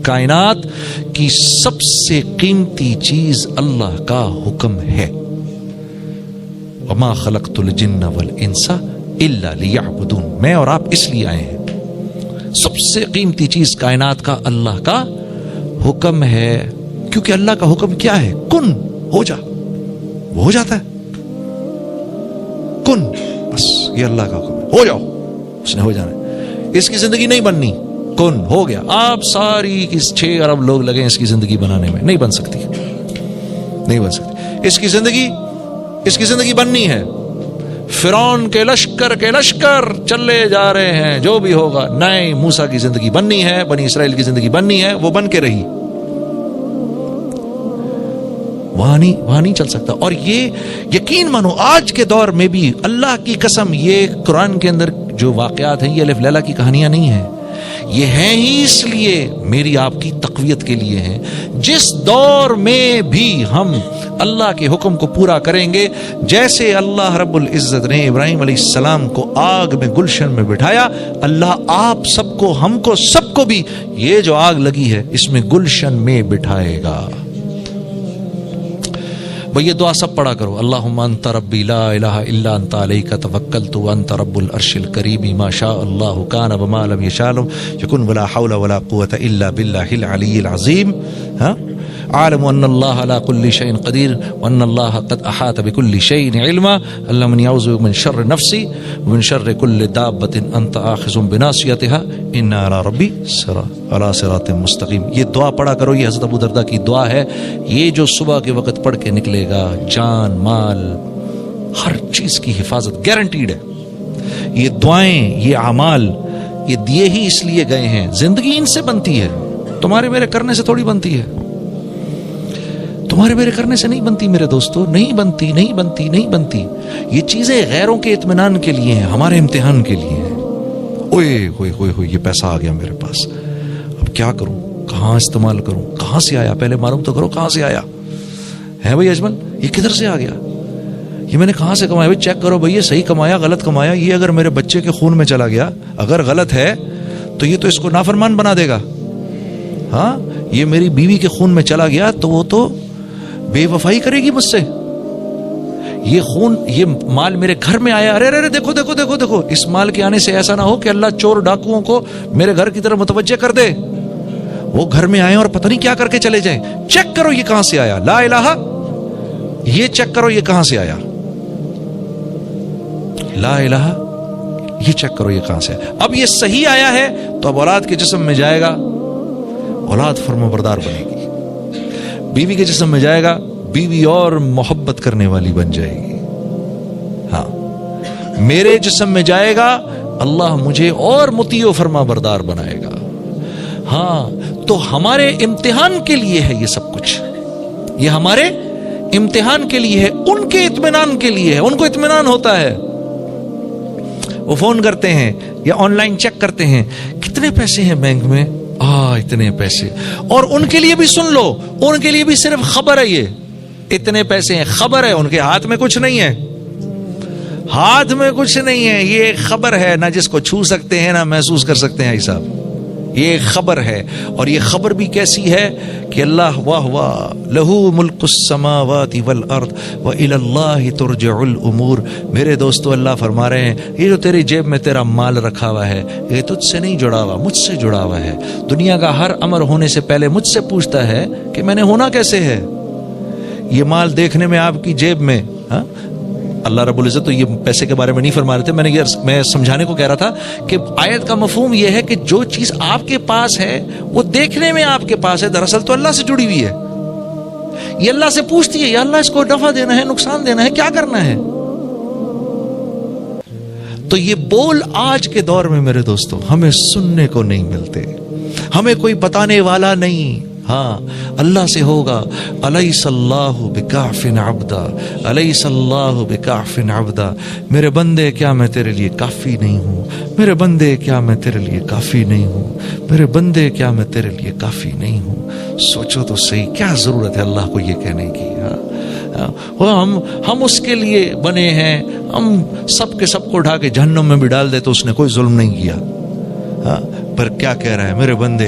کائنات کی سب سے قیمتی چیز اللہ کا حکم ہے. وما خلقت الجن والانس الا لیعبدون. میں اور آپ اس لیے آئے ہیں. سب سے قیمتی چیز کائنات کا اللہ کا حکم ہے. کیونکہ اللہ کا حکم کیا ہے؟ کن، ہو جا. وہ ہو جاتا ہے. کن، بس یہ اللہ کا حکم ہے، ہو جاؤ، اس نے ہو جانا ہے. اس کی زندگی نہیں بننی، کن، ہو گیا. آپ ساری 6 ارب لوگ لگے اس کی زندگی بنانے میں، نہیں بن سکتی، نہیں بن سکتی. اس کی زندگی بننی ہے. فرعون کے لشکر چلے جا رہے ہیں، جو بھی ہوگا. نہیں، موسیٰ کی زندگی بننی ہے، بنی اسرائیل کی زندگی بننی ہے، وہ بن کے رہی. وہاں نہیں چل سکتا. اور یہ یقین مانو آج کے دور میں بھی اللہ کی قسم، یہ قرآن کے اندر جو واقعات ہیں یہ الف لیلہ کی کہانیاں نہیں ہیں. یہ ہیں ہی اس لیے میری آپ کی تقویت کے لیے ہیں. جس دور میں بھی ہم اللہ کے حکم کو پورا کریں گے، جیسے اللہ رب العزت نے ابراہیم علیہ السلام کو آگ میں گلشن میں بٹھایا، اللہ آپ سب کو، ہم کو، سب کو بھی یہ جو آگ لگی ہے اس میں گلشن میں بٹھائے گا. بھئی یہ دعا سب پڑھا کرو. اللہم انت ربی لا الہ الا انت علیک توکلت وانت رب العرش الکریم ما شاء اللہ کان وما لم یشاء لم یکن ولا حول ولا قوة الا باللہ العلی العظیم. عالم ان اللہ علی کل شیء قدیر وان اللہ قد احاط بكل شیء علما. اللہم انی اعوذ بک من شر نفسی ومن شر کل دابۃ انت آخذ بناصیتها ان علی ربی علی صراط مستقیم. یہ دعا پڑھا کرو. یہ حضرت ابو درداء کی دعا ہے. یہ جو صبح کے وقت پڑھ کے نکلے گا، جان مال ہر چیز کی حفاظت گارنٹیڈ ہے. یہ دعائیں، یہ اعمال، یہ دیے ہی اس لیے گئے ہیں. زندگی ان سے بنتی ہے، تمہارے میرے کرنے سے تھوڑی بنتی ہے. تمہارے میرے کرنے سے نہیں بنتی میرے دوستو، نہیں بنتی، نہیں بنتی، نہیں بنتی. یہ چیزیں غیروں کے اطمینان کے لیے ہیں، ہمارے امتحان کے لیے ہیں. اوئے ہوئے ہوئے ہوئے، یہ پیسہ آ گیا میرے پاس، اب کیا کروں، کہاں استعمال کروں، کہاں سے آیا، پہلے معلوم تو کرو کہاں سے آیا ہے. بھائی اجمل، یہ کدھر سے آ گیا، یہ میں نے کہاں سے کمایا؟ بھائی چیک کرو بھائی، یہ صحیح کمایا غلط کمایا. یہ اگر میرے بچے کے خون میں چلا گیا، اگر غلط ہے تو یہ تو اس کو نافرمان بنا دے گا. ہاں، یہ میری بیوی کے خون میں چلا گیا تو وہ تو بے وفائی کرے گی مجھ سے. یہ خون، یہ مال میرے گھر میں آیا، ارے دیکھو دیکھو دیکھو دیکھو. اس مال کے آنے سے ایسا نہ ہو کہ اللہ چور ڈاکوؤں کو میرے گھر کی طرف متوجہ کر دے، وہ گھر میں آئے اور پتہ نہیں کیا کر کے چلے جائیں. چیک کرو یہ کہاں سے آیا. لا الہ، یہ چیک کرو یہ کہاں سے آیا. لا الہ، یہ چیک کرو یہ کہاں سے آیا. اب یہ صحیح آیا ہے تو اب اولاد کے جسم میں جائے گا، اولاد فرمانبردار بنے گی. بیوی کے جسم میں جائے گا، بیوی اور محبت کرنے والی بن جائے گی. ہاں، میرے جسم میں جائے گا، اللہ مجھے اور مطیع و فرما بردار بنائے گا. ہاں، تو ہمارے امتحان کے لیے ہے یہ سب کچھ. یہ ہمارے امتحان کے لیے ہے، ان کے اطمینان کے لیے ہے. ان کو اطمینان ہوتا ہے، وہ فون کرتے ہیں یا آن لائن چیک کرتے ہیں کتنے پیسے ہیں بینک میں، اتنے پیسے. اور ان کے لیے بھی سن لو، ان کے لیے بھی صرف خبر ہے، یہ اتنے پیسے ہیں، خبر ہے. ان کے ہاتھ میں کچھ نہیں ہے، ہاتھ میں کچھ نہیں ہے. یہ ایک خبر ہے، نہ جس کو چھو سکتے ہیں نہ محسوس کر سکتے ہیں صاحب. یہ ایک خبر ہے. اور یہ خبر بھی کیسی ہے کہ اللہ واہ واہ لہو ملک السماوات والارض والى اللہ ترجع الامور. میرے دوستو، اللہ فرما رہے ہیں یہ جو تیری جیب میں تیرا مال رکھا ہوا ہے، یہ تجھ سے نہیں جڑا ہوا، مجھ سے جڑا ہوا ہے. دنیا کا ہر امر ہونے سے پہلے مجھ سے پوچھتا ہے کہ میں نے ہونا کیسے ہے. یہ مال دیکھنے میں آپ کی جیب میں، اللہ رب العزت تو یہ پیسے کے بارے میں نہیں فرما رہے تھے. میں سمجھانے کو کہہ رہا تھا کہ آیت کا مفہوم یہ ہے کہ جو چیز آپ کے پاس ہے وہ دیکھنے میں آپ کے پاس ہے، دراصل تو اللہ سے جڑی ہوئی ہے. یہ اللہ سے پوچھتی ہے، یا اللہ اس کو نفع دینا ہے، نقصان دینا ہے، کیا کرنا ہے. تو یہ بول آج کے دور میں میرے دوستو ہمیں سننے کو نہیں ملتے، ہمیں کوئی بتانے والا نہیں. ہاں، اللہ سے ہوگا. الیس اللہ بکاف عبدا، الیس اللہ بکاف عبدا. میرے بندے کیا میں تیرے لیے کافی نہیں ہوں، میرے بندے کیا میں تیرے لیے کافی نہیں ہوں، میرے بندے کیا میں تیرے لیے کافی نہیں ہوں. سوچو تو صحیح، کیا ضرورت ہے اللہ کو یہ کہنے کی. ہم اس کے لیے بنے ہیں، ہم سب کے سب کو اٹھا کے جہنم میں بھی ڈال دے تو اس نے کوئی ظلم نہیں کیا. پر کیا کہہ رہا ہے، میرے بندے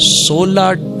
16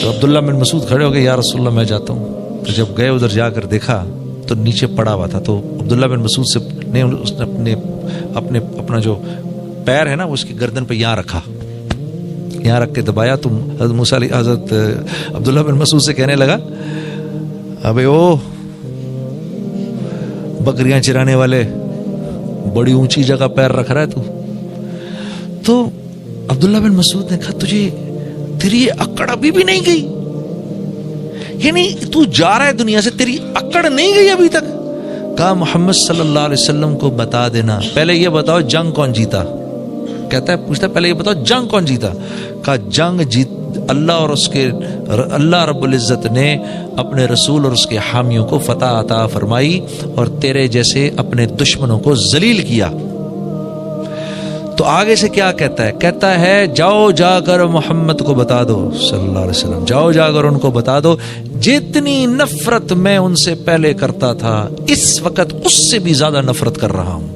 تو عبداللہ بن مسعود کھڑے ہو گئے، یا رسول اللہ میں جاتا ہوں. تو جب گئے ادھر جا کر دیکھا تو نیچے پڑا ہوا تھا. تو عبداللہ بن مسعود سے نے اس نے اپنا جو پیر ہے نا اس کی گردن پہ یہاں رکھا، یہاں رکھ کے دبایا. تو حضرت موسیٰ حضرت عبداللہ بن مسعود سے کہنے لگا، ابے او بکریاں چرانے والے، بڑی اونچی جگہ پیر رکھ رہا ہے تو عبداللہ بن مسعود نے کہا، تجھے تیری یہ اکڑ ابھی بھی نہیں گئی؟ یعنی تو جا رہا ہے دنیا سے، تیری اکڑ نہیں گئی ابھی تک؟ کہا محمد صلی اللہ علیہ وسلم کو بتا دینا، پہلے یہ بتاؤ جنگ کون جیتا؟ کہتا ہے پوچھتا ہے پہلے یہ بتاؤ جنگ کون جیتا؟ کہا جنگ جیت اللہ اور اس کے اللہ رب العزت نے اپنے رسول اور اس کے حامیوں کو فتح عطا فرمائی اور تیرے جیسے اپنے دشمنوں کو ذلیل کیا. تو آگے سے کیا کہتا ہے؟ کہتا ہے جاؤ جا کر محمد کو بتا دو صلی اللہ علیہ وسلم، جاؤ جا کر ان کو بتا دو جتنی نفرت میں ان سے پہلے کرتا تھا اس وقت اس سے بھی زیادہ نفرت کر رہا ہوں،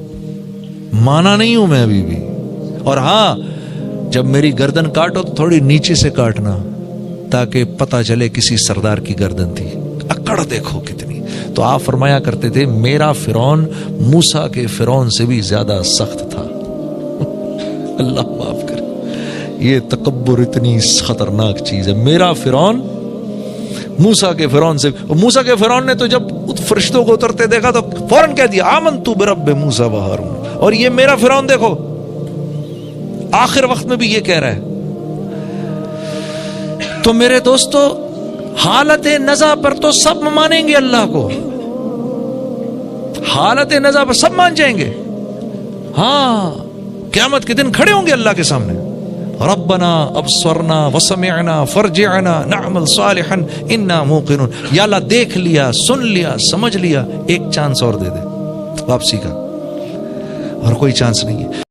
مانا نہیں ہوں میں ابھی بھی. اور ہاں جب میری گردن کاٹو تو تھوڑی نیچے سے کاٹنا تاکہ پتہ چلے کسی سردار کی گردن تھی. اکڑ دیکھو کتنی. تو آپ فرمایا کرتے تھے میرا فرعون موسیٰ کے فرعون سے بھی زیادہ سخت تھا. اللہ معاف کرے، یہ تکبر اتنی خطرناک چیز ہے. میرا فرعون موسیٰ کے فرعون سے، موسیٰ کے فرعون نے تو جب فرشتوں کو اترتے دیکھا تو فوراً کہہ دیا آمنت برب موسیٰ و ہارون. اور یہ میرا فرعون دیکھو آخر وقت میں بھی یہ کہہ رہا ہے. تو میرے دوستو حالت نزع پر تو سب مانیں گے اللہ کو، حالت نزع پر سب مان جائیں گے. ہاں قیامت کے دن کھڑے ہوں گے اللہ کے سامنے، ربنا ابصرنا وسمعنا فرجعنا نعمل صالحا انا موقنون. یا اللہ دیکھ لیا، سن لیا، سمجھ لیا، ایک چانس اور دے دے واپسی کا، اور کوئی چانس نہیں ہے.